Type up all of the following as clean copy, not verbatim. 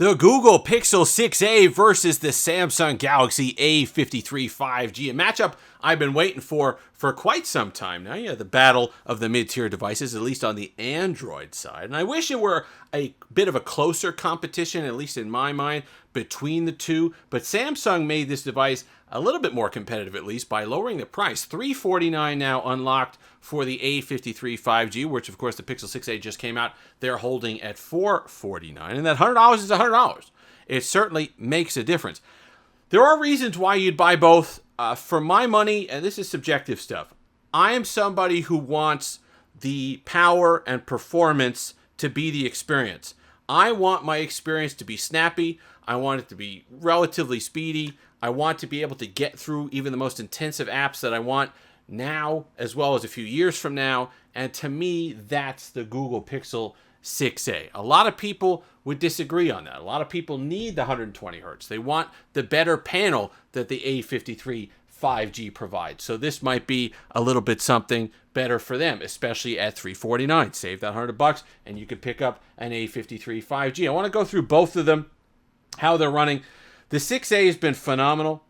The Google Pixel 6a versus the Samsung Galaxy A53 5G, a matchup I've been waiting for quite some time now. Yeah, the battle of the mid-tier devices, at least on the Android side. And I wish it were a bit of a closer competition, at least in my mind, between the two. But Samsung made this device a little bit more competitive, at least, by lowering the price. $349 now unlocked for the A53 5G, which, of course, the Pixel 6a just came out. They're holding at $449. And that $100 is $100. It certainly makes a difference. There are reasons why you'd buy both. For my money, and this is subjective stuff, I am somebody who wants the power and performance to be the experience. I want my experience to be snappy. I want it to be relatively speedy. I want to be able to get through even the most intensive apps that I want now, as well as a few years from now. And to me, that's the Google Pixel 6a. A lot of people would disagree on that. A lot of people need the 120 hertz. They want the better panel that the A53 5G provides. So this might be a little bit something better for them, especially at $349. Save that $100 and you can pick up an A53 5G. I want to go through both of them, how they're running. The 6a has been phenomenal.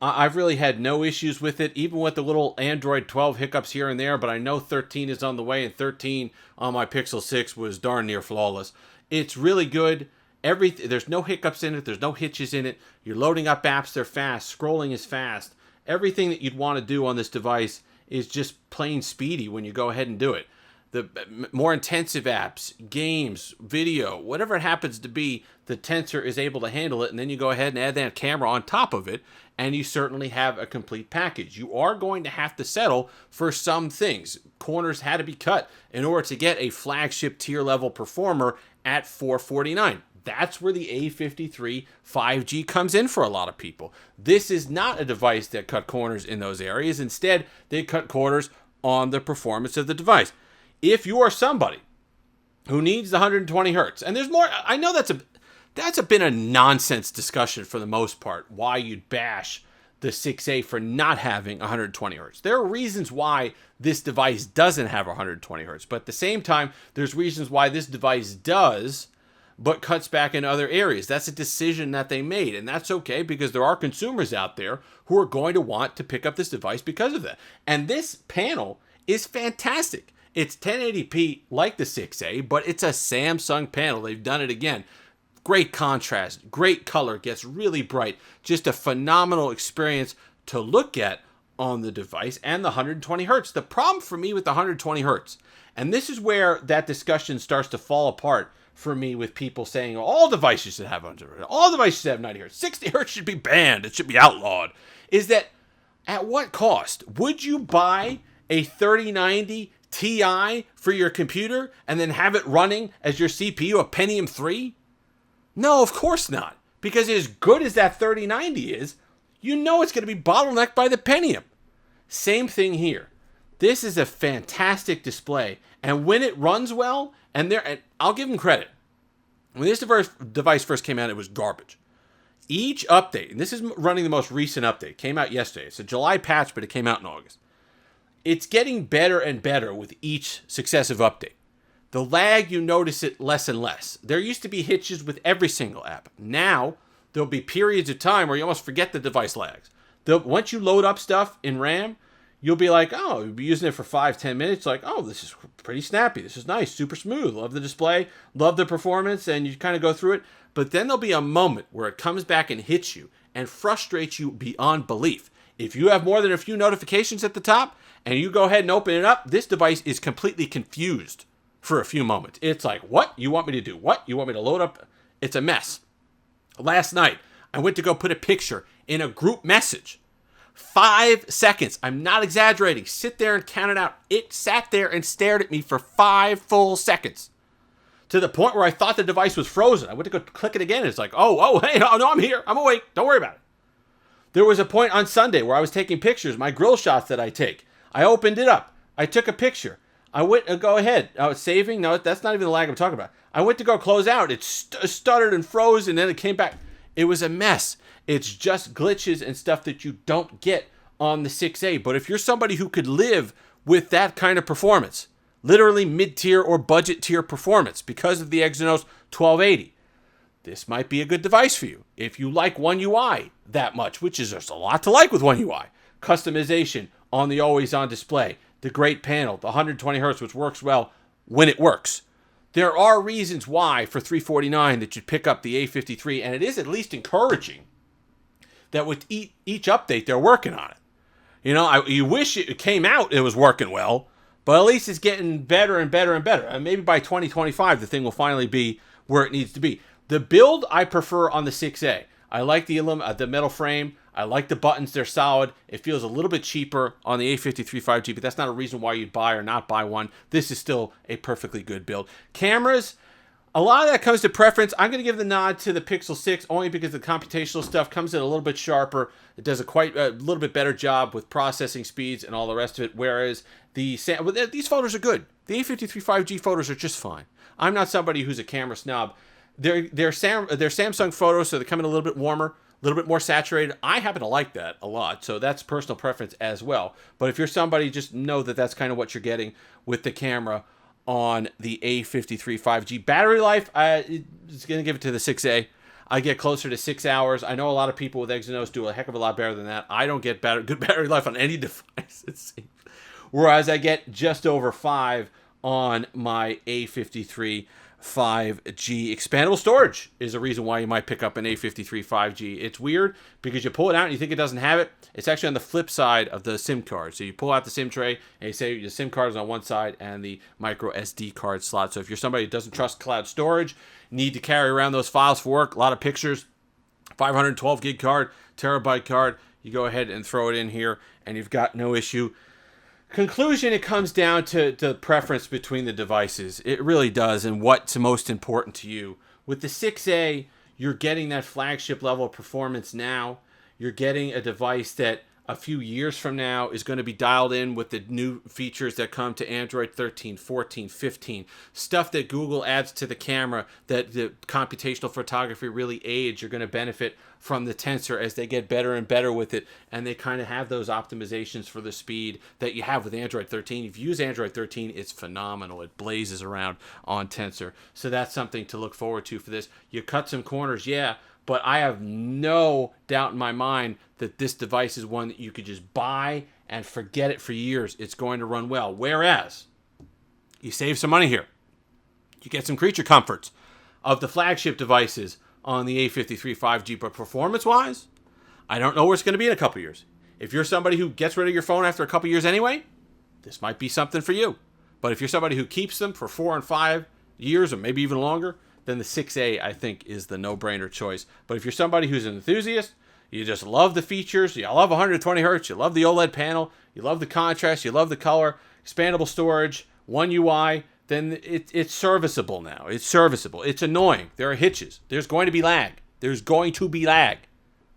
I've really had no issues with it, even with the little Android 12 hiccups here and there, but I know 13 is on the way, and 13 on my Pixel 6 was darn near flawless. It's really good. There's no hiccups in it. There's no hitches in it. You're loading up apps. They're fast. Scrolling is fast. Everything that you'd want to do on this device is just plain speedy when you go ahead and do it. The more intensive apps, games, video, whatever it happens to be, the Tensor is able to handle it, and then you go ahead and add that camera on top of it, and you certainly have a complete package. You are going to have to settle for some things. Corners had to be cut in order to get a flagship tier level performer at $449. That's where the A53 5G comes in for a lot of people. This is not a device that cut corners in those areas. Instead, they cut corners on the performance of the device. If you are somebody who needs the 120 hertz, and there's more, I know that's been a nonsense discussion for the most part, why you'd bash the 6a for not having 120 hertz. There are reasons why this device doesn't have 120 hertz, but at the same time, there's reasons why this device does, but cuts back in other areas. That's a decision that they made, and that's okay because there are consumers out there who are going to want to pick up this device because of that. And this panel is fantastic. It's 1080p like the 6a, but it's a Samsung panel. They've done it again. Great contrast, great color, gets really bright. Just a phenomenal experience to look at on the device, and the 120 hertz. The problem for me with the 120 hertz, and this is where that discussion starts to fall apart for me with people saying all devices should have 100 hertz, all devices should have 90 hertz, 60 hertz should be banned, it should be outlawed, is that at what cost? Would you buy a 3090 Ti for your computer and then have it running as your CPU, a Pentium 3? No, of course not. Because as good as that 3090 is, you know it's going to be bottlenecked by the Pentium. Same thing here. This is a fantastic display. And when it runs well, and I'll give them credit. When this device first came out, it was garbage. Each update, and this is running the most recent update, came out yesterday. It's a July patch, but it came out in August. It's getting better and better with each successive update. The lag, you notice it less and less. There used to be hitches with every single app. Now, there'll be periods of time where you almost forget the device lags. Once you load up stuff in RAM, you'll be like, oh, you'll be using it for 5-10 minutes. Like, oh, this is pretty snappy. This is nice, super smooth. Love the display, love the performance, and you kind of go through it. But then there'll be a moment where it comes back and hits you and frustrates you beyond belief. If you have more than a few notifications at the top and you go ahead and open it up, this device is completely confused for a few moments. It's like, what? You want me to do what? You want me to load up? It's a mess. Last night, I went to go put a picture in a group message. 5 seconds. I'm not exaggerating. Sit there and count it out. It sat there and stared at me for 5 full seconds. To the point where I thought the device was frozen. I went to go click it again. And it's like, oh, hey, no, I'm here. I'm awake. Don't worry about it. There was a point on Sunday where I was taking pictures, my grill shots that I take. I opened it up. I took a picture. I went to go ahead. I was saving. No, that's not even the lag I'm talking about. I went to go close out. It stuttered and froze, and then it came back. It was a mess. It's just glitches and stuff that you don't get on the 6a. But if you're somebody who could live with that kind of performance, literally mid-tier or budget tier performance because of the Exynos 1280, this might be a good device for you. If you like One UI that much, which is there's a lot to like with One UI. Customization on the always-on display, the great panel, the 120 hertz, which works well when it works. There are reasons why for $349 that you'd pick up the A53, and it is at least encouraging that with each update they're working on it. You know, you wish it came out it was working well, but at least it's getting better and better and better. And maybe by 2025 the thing will finally be where it needs to be. The build I prefer on the 6A. I like the metal frame. I like the buttons. They're solid. It feels a little bit cheaper on the A53 5G, but that's not a reason why you'd buy or not buy one. This is still a perfectly good build. Cameras, a lot of that comes to preference. I'm going to give the nod to the Pixel 6 only because the computational stuff comes in a little bit sharper. It does a little bit better job with processing speeds and all the rest of it, whereas these photos are good. The A53 5G photos are just fine. I'm not somebody who's a camera snob. They're Samsung photos, so they come in a little bit warmer, a little bit more saturated. I happen to like that a lot, so that's personal preference as well. But if you're somebody, just know that that's kind of what you're getting with the camera on the A53 5G. Battery life, it's going to give it to the 6A. I get closer to 6 hours. I know a lot of people with Exynos do a heck of a lot better than that. I don't get good battery life on any device, it seems. Whereas I get just over 5 on my A53 5G. Expandable storage is a reason why you might pick up an A53 5G. It's weird because you pull it out and you think it doesn't have it. It's actually on the flip side of the SIM card. So you pull out the SIM tray and you say your SIM card is on one side and the micro SD card slot. So if you're somebody who doesn't trust cloud storage, need to carry around those files for work, a lot of pictures, 512 gig card, terabyte card, you go ahead and throw it in here and you've got no issue. Conclusion, it comes down to the preference between the devices. It really does, and what's most important to you. With the 6A, you're getting that flagship level of performance now. You're getting a device that a few years from now is going to be dialed in with the new features that come to Android 13, 14, 15. Stuff that Google adds to the camera that the computational photography really aids. You're going to benefit from the Tensor as they get better and better with it, and they kind of have those optimizations for the speed that you have with Android 13. If you use Android 13, it's phenomenal. It blazes around on Tensor. So that's something to look forward to for this. You cut some corners, yeah, but I have no doubt in my mind that this device is one that you could just buy and forget it for years. It's going to run well. Whereas, you save some money here. You get some creature comforts of the flagship devices on the A53 5G, but performance-wise, I don't know where it's going to be in a couple years. If you're somebody who gets rid of your phone after a couple years anyway, this might be something for you. But if you're somebody who keeps them for 4 and 5 years or maybe even longer, then the 6A, I think, is the no-brainer choice. But if you're somebody who's an enthusiast, you just love the features, you love 120 hertz, you love the OLED panel, you love the contrast, you love the color, expandable storage, One UI, then it's serviceable now. It's serviceable. It's annoying. There are hitches. There's going to be lag. There's going to be lag.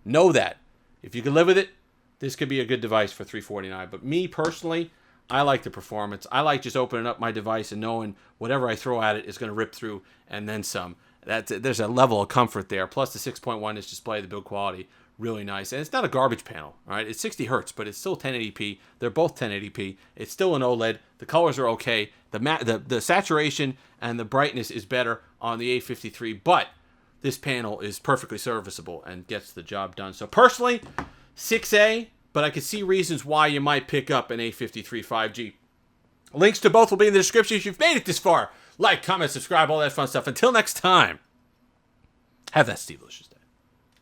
Know that. If you can live with it, this could be a good device for $349. But me personally, I like the performance. I like just opening up my device and knowing whatever I throw at it is going to rip through and then some. There's a level of comfort there. Plus the 6.1-inch display, the build quality, really nice. And it's not a garbage panel, all right? It's 60 hertz, but it's still 1080p. They're both 1080p. It's still an OLED. The colors are okay. The saturation and the brightness is better on the A53, but this panel is perfectly serviceable and gets the job done. So personally, 6A, but I could see reasons why you might pick up an A53 5G. Links to both will be in the description if you've made it this far. Like, comment, subscribe, all that fun stuff. Until next time, have that Steve-licious day.